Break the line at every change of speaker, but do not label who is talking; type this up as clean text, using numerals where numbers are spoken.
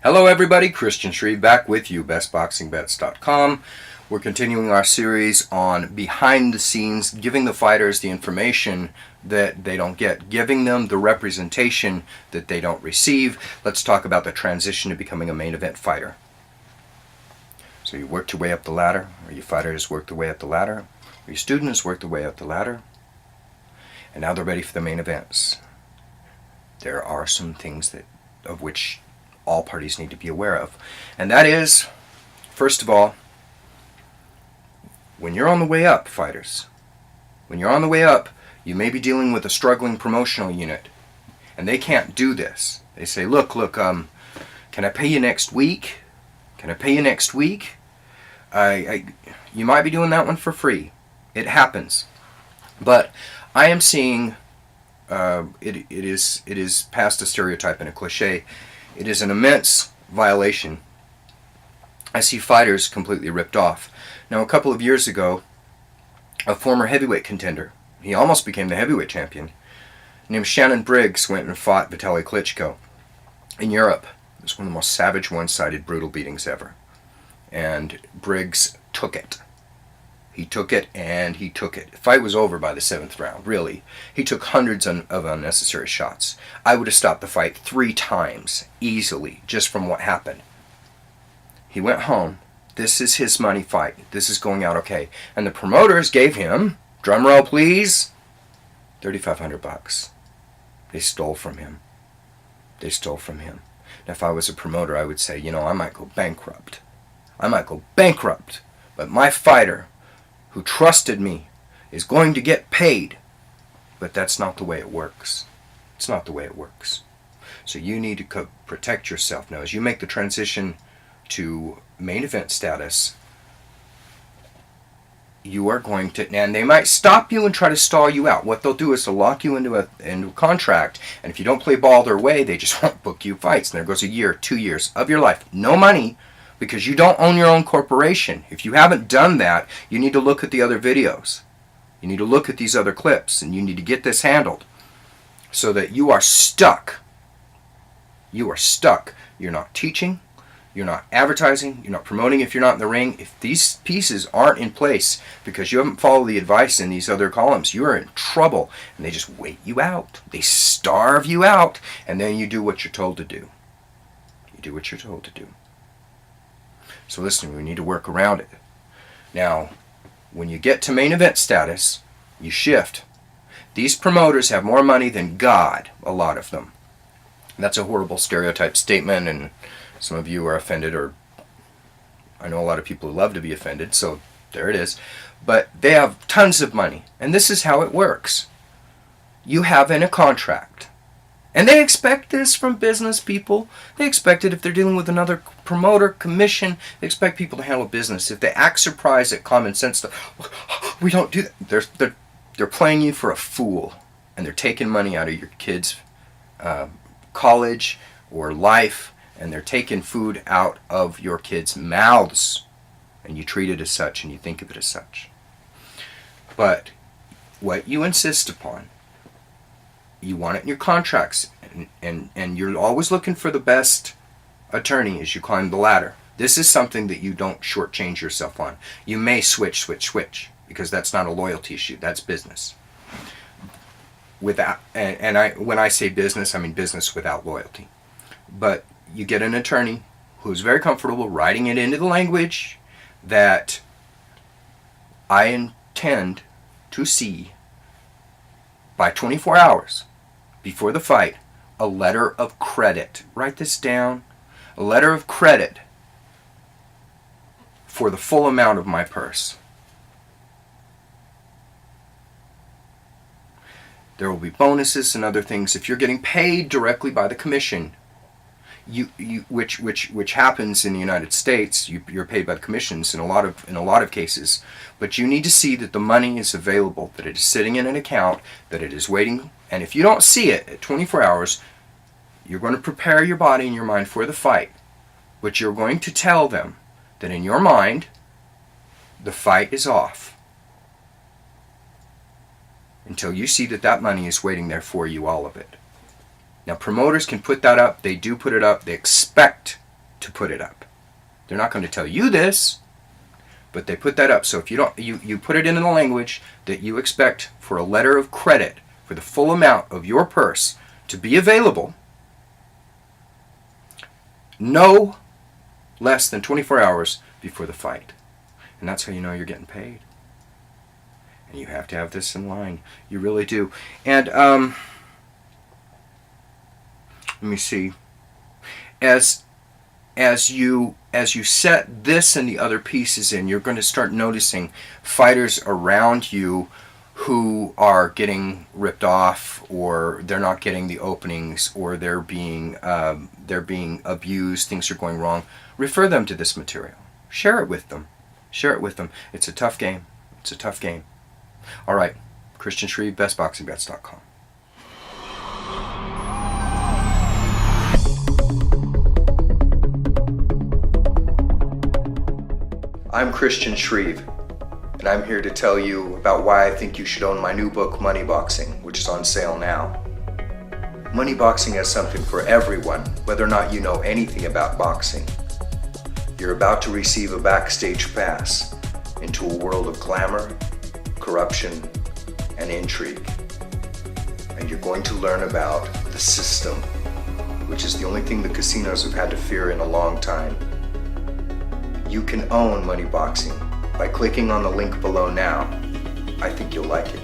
Hello everybody, Christian Shreve back with you, bestboxingbets.com. We're continuing our series on behind the scenes, giving the fighters the information that they don't get, giving them the representation that they don't receive. Let's talk about the transition to becoming a main event fighter. So you worked your way up the ladder, or you fighters worked their way up the ladder, or your students worked their way up the ladder, and now they're ready for the main events. There are some things of which all parties need to be aware of. And that is, first of all, when you're on the way up, fighters, when you're on the way up, you may be dealing with a struggling promotional unit. And they can't do this. They say, look, can I pay you next week? Can I pay you next week? You might be doing that one for free. It happens. But I am seeing, it is past a stereotype and a cliche. It is an immense violation. I see fighters completely ripped off. Now, a couple of years ago, a former heavyweight contender, he almost became the heavyweight champion, named Shannon Briggs, went and fought Vitaly Klitschko in Europe. It was one of the most savage, one-sided, brutal beatings ever. And Briggs took it. He took it, and he took it. The fight was over by the 7th round, really. He took hundreds of unnecessary shots. I would have stopped the fight 3 times, easily, just from what happened. He went home. This is his money fight. This is going out okay. And the promoters gave him, drum roll please, $3,500. They stole from him. They stole from him. Now, if I was a promoter, I would say, I might go bankrupt. But my fighter, who trusted me, is going to get paid. But that's not the way it works. It's not the way it works. So you need to protect yourself. Now, as you make the transition to main event status, you are going to, and they might stop you and try to stall you out. What they'll do is they'll lock you into a contract, and if you don't play ball their way, they just won't book you fights. And there goes a year, 2 years of your life. No money, because you don't own your own corporation. If you haven't done that, you need to look at the other videos. You need to look at these other clips, and you need to get this handled so that you are stuck. You are stuck. You're not teaching. You're not advertising. You're not promoting if you're not in the ring. If these pieces aren't in place because you haven't followed the advice in these other columns, you are in trouble. And they just wait you out. They starve you out. And then you do what you're told to do. You do what you're told to do. So listen, we need to work around it. Now, when you get to main event status, you shift. These promoters have more money than God, a lot of them. That's a horrible stereotype statement, and some of you are offended, or I know a lot of people who love to be offended, so there it is. But they have tons of money, and this is how it works. You have in a contract. And they expect this from business people. They expect it if they're dealing with another promoter, commission. They expect people to handle business. If they act surprised at common sense stuff, we don't do that. They're playing you for a fool. And they're taking money out of your kids' college or life. And they're taking food out of your kids' mouths. And you treat it as such and you think of it as such. But what you insist upon, you want it in your contracts, and you're always looking for the best attorney as you climb the ladder. This is something that you don't shortchange yourself on. You may switch, because that's not a loyalty issue. That's business. When I say business, I mean business without loyalty. But you get an attorney who's very comfortable writing it into the language that I intend to see by 24 hours before the fight, a letter of credit. Write this down. A letter of credit for the full amount of my purse. There will be bonuses and other things. If you're getting paid directly by the commission, which happens in the United States, you're paid by the commissions in a lot of cases. But you need to see that the money is available, that it is sitting in an account, that it is waiting. And if you don't see it at 24 hours, you're going to prepare your body and your mind for the fight. But you're going to tell them that in your mind, the fight is off. Until you see that that money is waiting there for you, all of it. Now, promoters can put that up. They do put it up. They expect to put it up. They're not going to tell you this, but they put that up. So if you don't, you put it in the language that you expect for a letter of credit for the full amount of your purse to be available no less than 24 hours before the fight. And that's how you know you're getting paid. And you have to have this in line. You really do. And let me see. As you set this and the other pieces in, you're going to start noticing fighters around you who are getting ripped off, or they're not getting the openings, or they're being abused. Things are going wrong. Refer them to this material. Share it with them. Share it with them. It's a tough game. It's a tough game. All right, Christian Shreve, bestboxingbets.com. I'm Christian Shreve, and I'm here to tell you about why I think you should own my new book, Money Boxing, which is on sale now. Money Boxing has something for everyone, whether or not you know anything about boxing. You're about to receive a backstage pass into a world of glamour, corruption, and intrigue. And you're going to learn about the system, which is the only thing the casinos have had to fear in a long time. You can own Money Boxing by clicking on the link below now. I think you'll like it.